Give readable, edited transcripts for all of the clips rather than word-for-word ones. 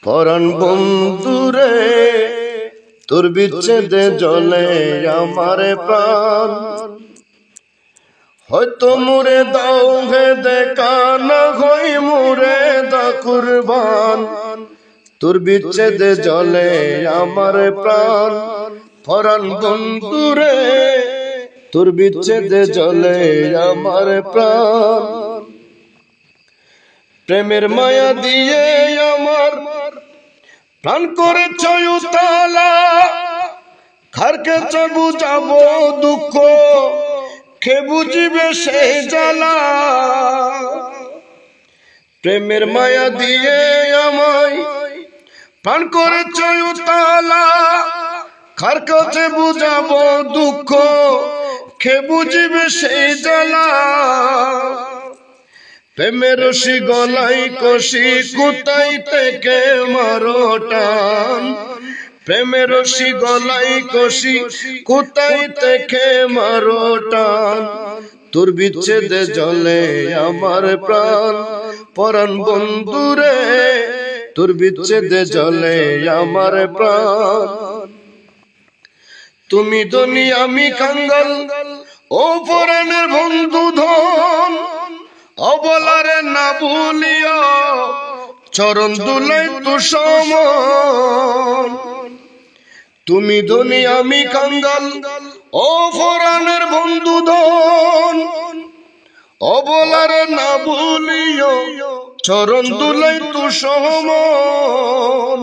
পরাণ বন্ধুরে তোর বিচ্ছেদে জ্বলে আমার প্রাণ। হয়তো মুরে দাও হে দেখা না হই মুরে দা কুরবান। তোর বিচ্ছেদে জ্বলে আমার প্রাণ। পরাণ বন্ধুরে তোর বিচ্ছেদে জ্বলে আমার প্রাণ। প্রেমের মায়া দিয়ে আমার প্রাণ করেছ উতালা। কার কাছে বুঝাবো দুঃখ, কে বুঝিবে সেই জ্বালা। প্রেমের মায়া দিয়ে আমায় প্রাণ করেছ উতালা। কার কাছে বুঝাবো দুঃখ, কে বুঝিবে সেই জ্বালা। প্রেমের রশি গলাই কষি কোথায় থেকে মারো টান। প্রেমের রশি গলাই কষি কোথায় থেকে মারো টান। তোর বিচ্ছেদে জ্বলে আমার প্রাণ। পরাণ বন্ধুরে তোর বিচ্ছেদে জ্বলে আমার প্রাণ। তুমি ধনী আমি কাঙ্গাল, ও পরাণের বন্ধু ধন। অবলারে না ভুলিয়া চরণ দুলাই তো সমান। তুমি ধনী আমি কাঙ্গাল, ও পরাণের বন্ধু ধন। অবলারে না ভুলিয়া চরণ দুলাই তো সমান।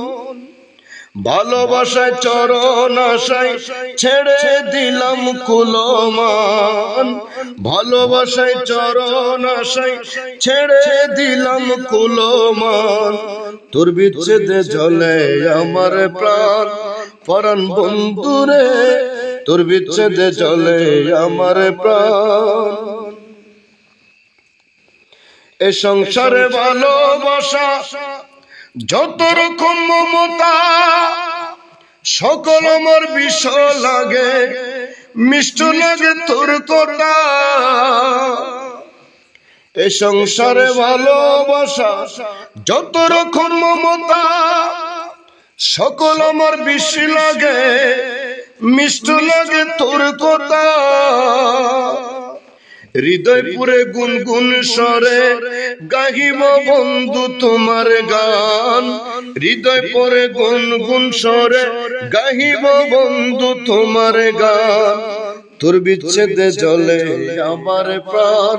ভালোবাসায় চরণ আশায় ছেড়ে দিলাম কুলমান। ভালোবাসায় চরণ আশায় ছেড়ে দিলাম কুলমান। তোর বিচ্ছেদে জ্বলে আমার প্রাণ। পরাণ বন্ধুরে তোর বিচ্ছেদে জ্বলে আমার প্রাণ। এ সংসারে ভালোবাসা যত রকম মমতা, সকল আমার বিষ লাগে, মিষ্ট লাগে তোর কথা। এ সংসারে ভালোবাসা যত রকম মমতা, সকল আমার বিষ লাগে, মিষ্ট লাগে তোর কথা। হৃদয় পুরে গুনগুন স্বরে গাহিব বন্ধু তোমার গান। হৃদয় পুরে গুনগুন স্বরে গাহিব বন্ধু তোমার গান। তোর বিচ্ছেদে জ্বলে আমার প্রাণ।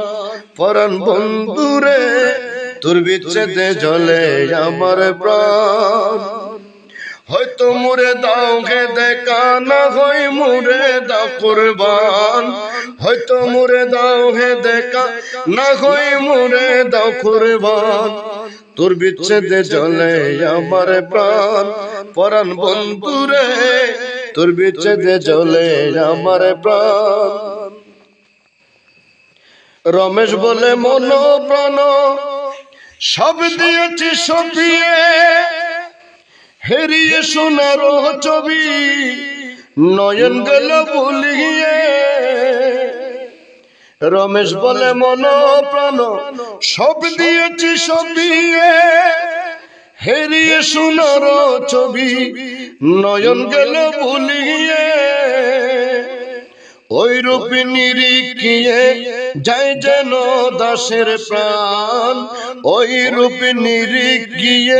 পরাণ বন্ধুরে তোর বিচ্ছেদে জ্বলে আমার প্রাণ। হয়তো মুরে দাও গে দেখা না হই মুরে দাও কুরবান। হয়তো মুরে দাও হে দেখা না হই মুরে দাও কুরবান। তোর বিচ্ছেদে জ্বলে আমার প্রাণ। পরাণ বন্ধুরে তোর বিচ্ছেদে জ্বলে আমার প্রাণ। রমেশ বলে মন প্রাণ সব দিয়েছি সপিয়ে, হেরিয়ে সোনার ছবি নয়ন গেল ভুলিয়ে। রমেশ বলে মন প্রাণ সব দিয়েছি সপিয়ে, হেরিয়ে সোনার ছবি নয়ন গেল ভুলিয়ে। ওই রূপে নিরিখিয়ে যায় যেন দাসের প্রাণ। ওই রূপে নিরিখিয়ে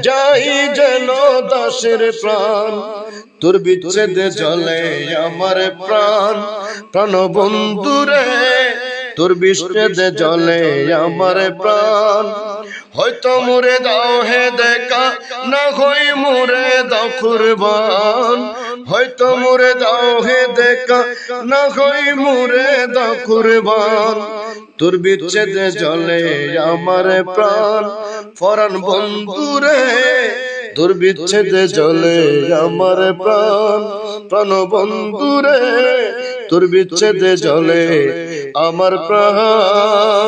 যায় যেন দাসের প্রাণ। তোর বিচ্ছেদে জ্বলে আমার প্রাণ। প্রাণ বন্ধুরে তোর বিচ্ছেদে জ্বলে আমার প্রাণ। হয়তো মুরে দাও হে দেখা না হই মুরে দাও কুরবান। হয়তো মুরে দাও হে দেখা না হই মুরে দাও কুরবান। তোর বিচ্ছেদে জ্বলে আমার প্রাণ। পরাণ বন্ধুরে তোর বিচ্ছেদে জ্বলে আমার প্রাণ। প্রাণ বন্ধুরে তোর বিচ্ছেদে জ্বলে আমার প্রাণ।